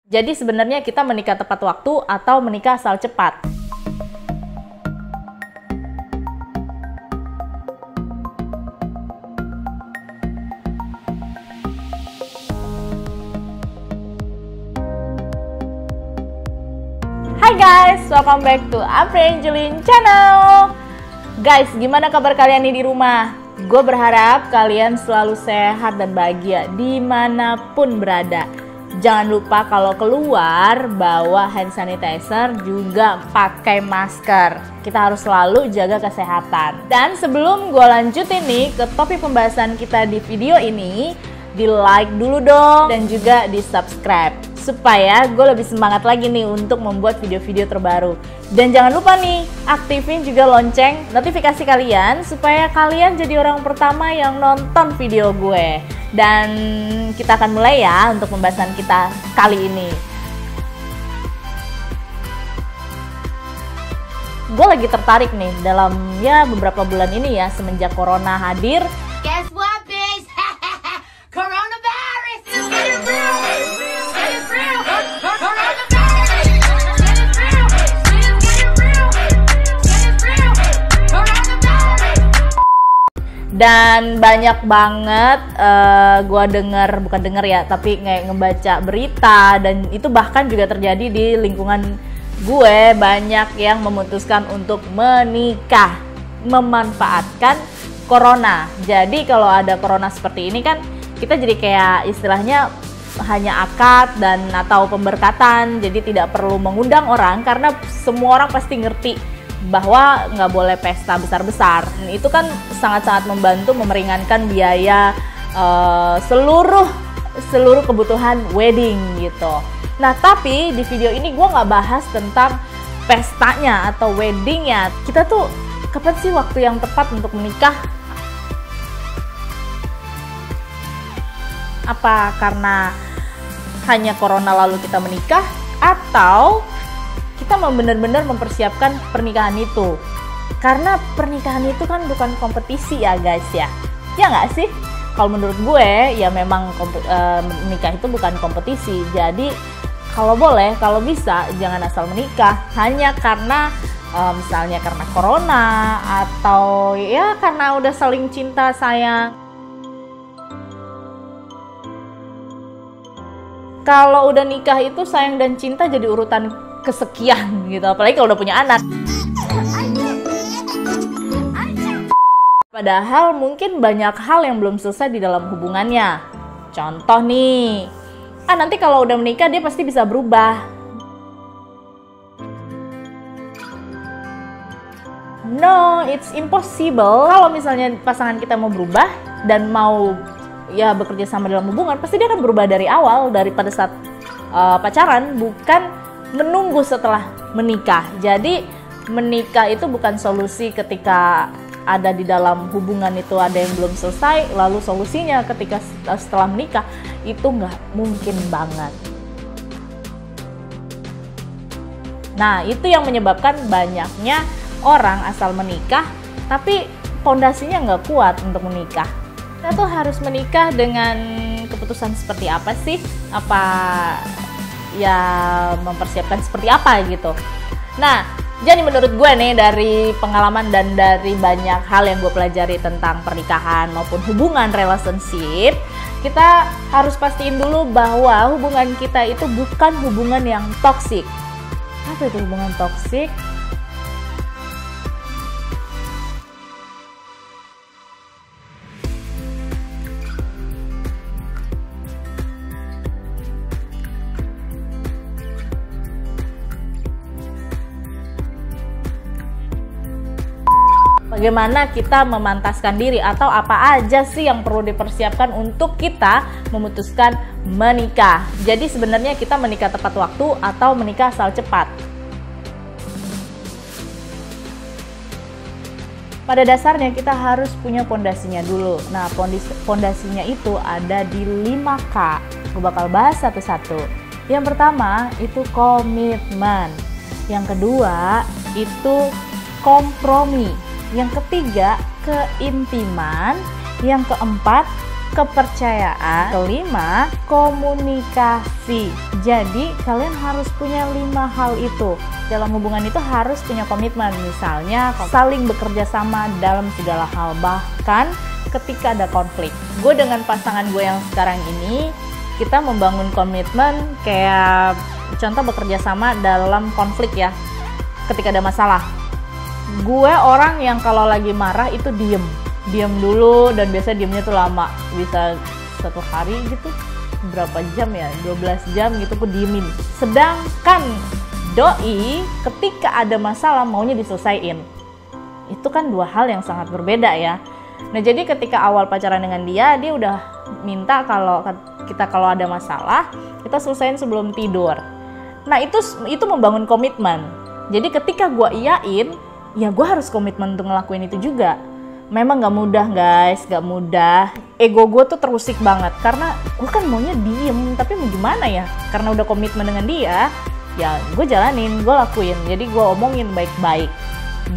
Jadi sebenarnya kita menikah tepat waktu atau menikah asal cepat? Hai guys, welcome back to Apri Angelin channel. Guys, gimana kabar kalian nih di rumah? Gue berharap kalian selalu sehat dan bahagia dimanapun berada. Jangan lupa kalau keluar bawa hand sanitizer, juga pakai masker. Kita harus selalu jaga kesehatan. Dan sebelum gue lanjutin nih ke topik pembahasan kita di video ini, di like dulu dong dan juga di subscribe supaya gue lebih semangat lagi nih untuk membuat video-video terbaru. Dan jangan lupa nih aktifin juga lonceng notifikasi kalian supaya kalian jadi orang pertama yang nonton video gue. Dan kita akan mulai ya untuk pembahasan kita kali ini. Gue lagi tertarik nih dalam beberapa bulan ini ya semenjak corona hadir. Guess what, bitch? Coronavirus is getting real. It's real. Coronavirus is real. It's getting real. It's real. Coronavirus. Dan banyak banget gue bukan denger ya, tapi kayak ngebaca berita, dan itu bahkan juga terjadi di lingkungan gue, banyak yang memutuskan untuk menikah, memanfaatkan corona. Jadi kalau ada corona seperti ini kan kita jadi kayak istilahnya hanya akad dan atau pemberkatan, jadi tidak perlu mengundang orang karena semua orang pasti ngerti bahwa nggak boleh pesta besar-besar. Itu kan sangat-sangat membantu memeringankan biaya seluruh kebutuhan wedding gitu. Nah tapi di video ini gue nggak bahas tentang pestanya atau weddingnya. Kita tuh kapan sih waktu yang tepat untuk menikah? Apa karena hanya corona lalu kita menikah, atau kita mau benar-benar mempersiapkan pernikahan itu? Karena pernikahan itu kan bukan kompetisi ya guys ya. Ya nggak sih? Kalau menurut gue ya memang menikah itu bukan kompetisi. Jadi kalau boleh, kalau bisa jangan asal menikah hanya karena misalnya karena corona atau ya karena udah saling cinta sayang. Kalau udah nikah itu sayang dan cinta jadi urutan kesekian gitu, apalagi kalau udah punya anak. Padahal mungkin banyak hal yang belum selesai di dalam hubungannya. Contoh nih, nanti kalau udah menikah dia pasti bisa berubah. No, it's impossible. Kalau misalnya pasangan kita mau berubah dan mau bekerja sama dalam hubungan, pasti dia akan berubah dari awal, daripada saat pacaran, bukan menunggu setelah menikah. Jadi menikah itu bukan solusi ketika ada di dalam hubungan itu ada yang belum selesai, lalu solusinya ketika setelah menikah, itu nggak mungkin banget. Nah itu yang menyebabkan banyaknya orang asal menikah tapi pondasinya nggak kuat untuk menikah. Kita tuh harus menikah dengan keputusan seperti apa sih? Apa ya mempersiapkan seperti apa gitu. Nah, jadi menurut gue nih dari pengalaman dan dari banyak hal yang gue pelajari tentang pernikahan maupun hubungan relationship, kita harus pastiin dulu bahwa hubungan kita itu bukan hubungan yang toksik. Apa itu hubungan toksik? Bagaimana kita memantaskan diri atau apa aja sih yang perlu dipersiapkan untuk kita memutuskan menikah. Jadi sebenarnya kita menikah tepat waktu atau menikah asal cepat? Pada dasarnya kita harus punya pondasinya dulu. Nah pondasinya itu ada di 5K. Gue bakal bahas satu-satu. Yang pertama itu komitmen. Yang kedua itu kompromi. Yang ketiga, keintiman. Yang keempat, kepercayaan. Kelima, komunikasi. Jadi kalian harus punya 5 hal itu. Dalam hubungan itu harus punya komitmen. Misalnya saling bekerja sama dalam segala hal, bahkan ketika ada konflik. Gue dengan pasangan gue yang sekarang ini, kita membangun komitmen kayak contoh bekerja sama dalam konflik ya. Ketika ada masalah, gue orang yang kalau lagi marah itu diem dulu, dan biasa diemnya tuh lama, bisa 1 hari gitu, berapa jam ya, 12 jam gitu aku diemin. Sedangkan doi ketika ada masalah maunya diselesaiin. Itu kan 2 hal yang sangat berbeda ya. Nah jadi ketika awal pacaran dengan dia udah minta kalau ada masalah kita selesaiin sebelum tidur. Nah itu membangun komitmen. Jadi ketika gue iyain, ya gue harus komitmen untuk ngelakuin itu juga. Memang gak mudah guys, gak mudah. Ego gue tuh terusik banget karena gue kan maunya diem, tapi mau gimana ya? Karena udah komitmen dengan dia, ya gue jalanin, gue lakuin. Jadi gue omongin baik-baik.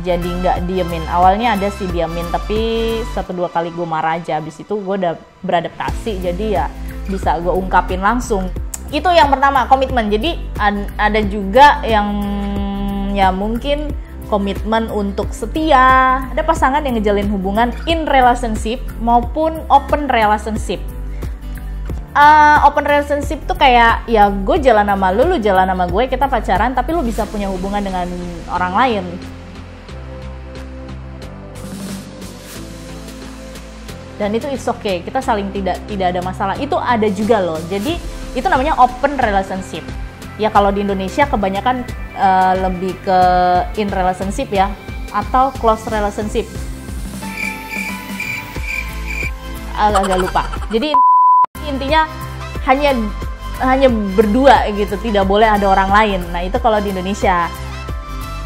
Jadi nggak diemin. Awalnya ada sih diemin, tapi 1-2 kali gue marah aja. Abis itu gue udah beradaptasi, jadi ya bisa gue ungkapin langsung. Itu yang pertama, komitmen. Jadi ada juga yang ya mungkin komitmen untuk setia. Ada pasangan yang ngejalin hubungan in relationship maupun open relationship. Open relationship tuh kayak ya gue jalan sama lu jalan sama gue, kita pacaran tapi lu bisa punya hubungan dengan orang lain. Dan itu it's okay, kita saling tidak ada masalah. Itu ada juga loh. Jadi itu namanya open relationship. Ya kalau di Indonesia kebanyakan lebih ke in relationship ya, atau close relationship. Agak lupa. Jadi intinya hanya berdua gitu, tidak boleh ada orang lain. Nah itu kalau di Indonesia.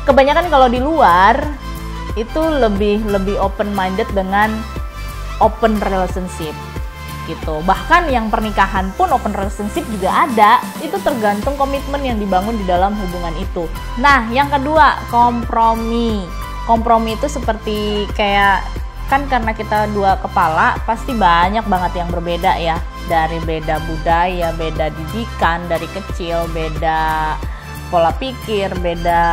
Kebanyakan kalau di luar itu lebih open minded dengan open relationship gitu. Bahkan yang pernikahan pun open relationship juga ada. Itu tergantung komitmen yang dibangun di dalam hubungan itu. Nah, yang kedua, kompromi. Kompromi itu seperti kayak kan karena kita 2 kepala, pasti banyak banget yang berbeda ya. Dari beda budaya, beda didikan dari kecil, beda pola pikir, beda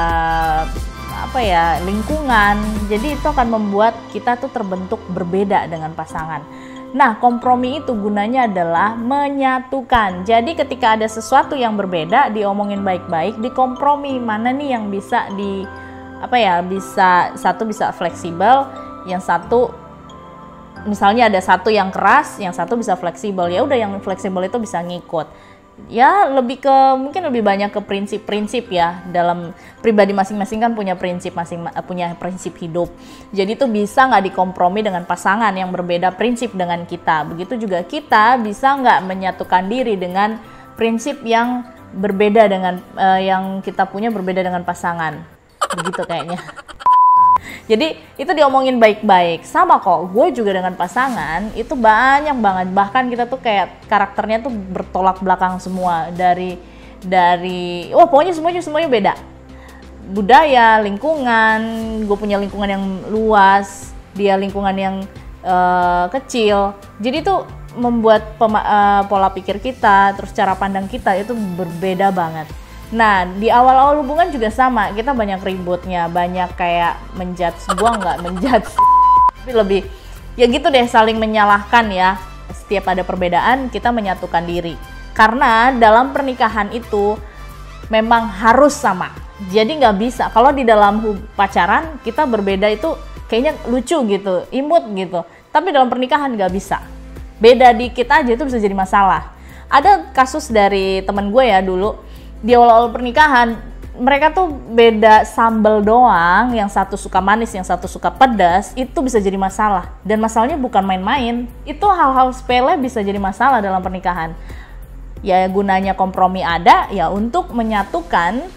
lingkungan. Jadi itu akan membuat kita tuh terbentuk berbeda dengan pasangan. Nah, kompromi itu gunanya adalah menyatukan. Jadi ketika ada sesuatu yang berbeda, diomongin baik-baik, dikompromi mana nih yang bisa satu bisa fleksibel, yang satu misalnya ada satu yang keras, yang satu bisa fleksibel. Ya udah yang fleksibel itu bisa ngikut. Ya mungkin lebih banyak ke prinsip-prinsip ya. Dalam pribadi masing-masing kan punya prinsip hidup. Jadi itu bisa nggak dikompromi dengan pasangan yang berbeda prinsip dengan kita. Begitu juga kita bisa nggak menyatukan diri dengan prinsip yang berbeda dengan yang kita punya berbeda dengan pasangan. Begitu kayaknya. Jadi itu diomongin baik-baik. Sama kok, gue juga dengan pasangan itu banyak banget. Bahkan kita tuh kayak karakternya tuh bertolak belakang semua. Dari pokoknya semuanya beda. Budaya, lingkungan, gue punya lingkungan yang luas, dia lingkungan yang kecil. Jadi tuh membuat pola pikir kita, terus cara pandang kita itu berbeda banget. Nah, di awal-awal hubungan juga sama, kita banyak ributnya, banyak kayak menjudge, gua nggak menjudge, tapi lebih, ya gitu deh, saling menyalahkan ya. Setiap ada perbedaan, kita menyatukan diri. Karena dalam pernikahan itu memang harus sama, jadi nggak bisa, kalau di dalam pacaran kita berbeda itu kayaknya lucu gitu, imut gitu, tapi dalam pernikahan nggak bisa. Beda dikit aja itu bisa jadi masalah. Ada kasus dari temen gue ya dulu, di awal-awal pernikahan, mereka tuh beda sambal doang, yang satu suka manis, yang satu suka pedas, itu bisa jadi masalah. Dan masalahnya bukan main-main, itu hal-hal sepele bisa jadi masalah dalam pernikahan. Ya gunanya kompromi ada, ya untuk menyatukan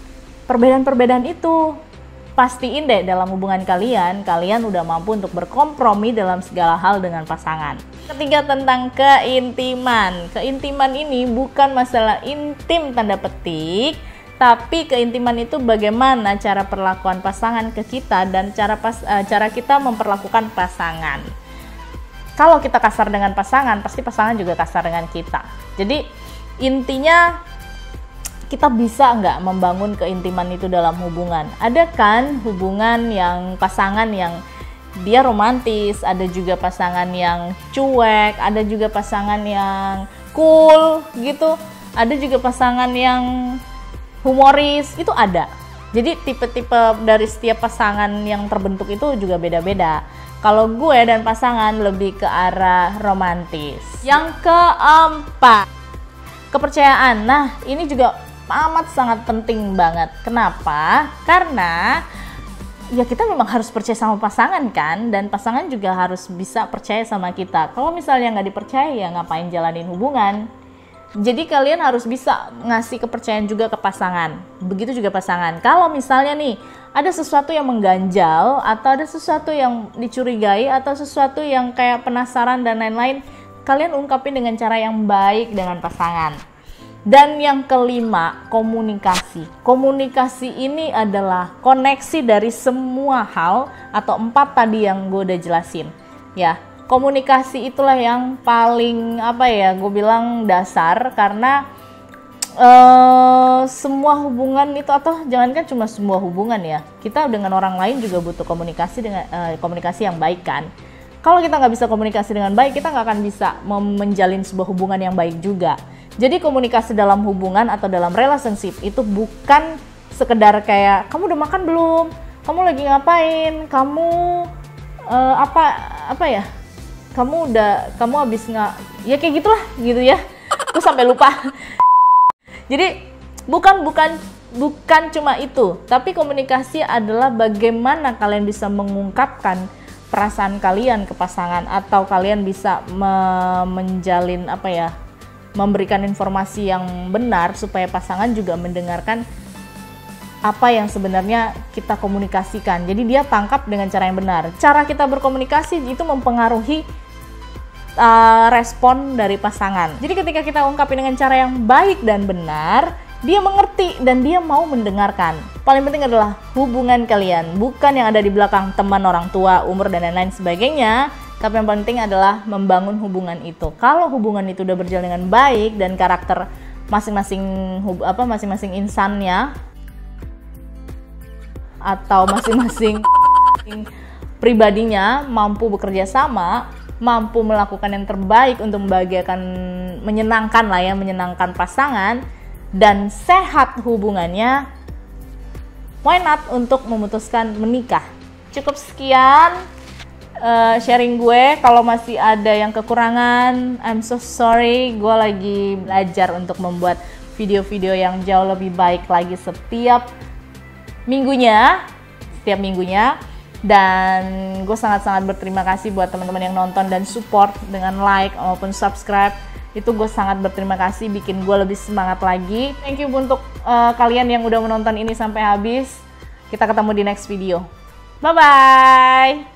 perbedaan-perbedaan itu. Pastiin deh dalam hubungan kalian udah mampu untuk berkompromi dalam segala hal dengan pasangan. Ketiga, tentang keintiman. Keintiman ini bukan masalah intim tanda petik, tapi keintiman itu bagaimana cara perlakuan pasangan ke kita dan cara kita memperlakukan pasangan. kalau kita kasar dengan pasangan, pasti pasangan juga kasar dengan kita. Jadi intinya kita bisa nggak membangun keintiman itu dalam hubungan. Ada kan hubungan yang pasangan yang dia romantis, ada juga pasangan yang cuek, ada juga pasangan yang cool gitu, ada juga pasangan yang humoris, itu ada. Jadi tipe-tipe dari setiap pasangan yang terbentuk itu juga beda-beda. Kalau gue dan pasangan lebih ke arah romantis. Yang keempat, kepercayaan. Nah, ini juga amat sangat penting banget. Kenapa? Karena ya kita memang harus percaya sama pasangan kan, dan pasangan juga harus bisa percaya sama kita. Kalau misalnya nggak dipercaya, ya ngapain jalanin hubungan? Jadi kalian harus bisa ngasih kepercayaan juga ke pasangan. Begitu juga pasangan. Kalau misalnya nih ada sesuatu yang mengganjal, atau ada sesuatu yang dicurigai, atau sesuatu yang kayak penasaran dan lain-lain, kalian ungkapin dengan cara yang baik dengan pasangan. Dan yang kelima, komunikasi. Komunikasi ini adalah koneksi dari semua hal atau 4 tadi yang gue udah jelasin. Ya, komunikasi itulah yang paling gue bilang dasar, karena semua hubungan itu, atau jangankan cuma semua hubungan ya, kita dengan orang lain juga butuh komunikasi dengan komunikasi yang baik kan. Kalau kita nggak bisa komunikasi dengan baik, kita nggak akan bisa menjalin sebuah hubungan yang baik juga. Jadi komunikasi dalam hubungan atau dalam relationship itu bukan sekedar kayak kamu udah makan belum, kamu lagi ngapain, kamu kamu habis nggak, ya kayak gitulah gitu ya. Aku sampai lupa. Jadi bukan cuma itu, tapi komunikasi adalah bagaimana kalian bisa mengungkapkan perasaan kalian ke pasangan, atau kalian bisa menjalin memberikan informasi yang benar supaya pasangan juga mendengarkan apa yang sebenarnya kita komunikasikan. Jadi dia tangkap dengan cara yang benar. Cara kita berkomunikasi itu mempengaruhi respon dari pasangan. Jadi ketika kita ungkapin dengan cara yang baik dan benar, dia mengerti dan dia mau mendengarkan. Paling penting adalah hubungan kalian, bukan yang ada di belakang, teman, orang tua, umur, dan lain-lain sebagainya. Tapi yang penting adalah membangun hubungan itu. Kalau hubungan itu udah berjalan dengan baik dan karakter masing-masing insannya atau masing-masing pribadinya mampu bekerja sama, mampu melakukan yang terbaik untuk menyenangkan pasangan, dan sehat hubungannya, why not untuk memutuskan menikah. Cukup sekian sharing gue. Kalau masih ada yang kekurangan, I'm so sorry. Gue lagi belajar untuk membuat video-video yang jauh lebih baik lagi setiap minggunya. Dan gue sangat-sangat berterima kasih buat teman-teman yang nonton dan support dengan like maupun subscribe. Itu gue sangat berterima kasih, bikin gue lebih semangat lagi. Thank you untuk kalian yang udah menonton ini sampai habis. Kita ketemu di next video. Bye-bye!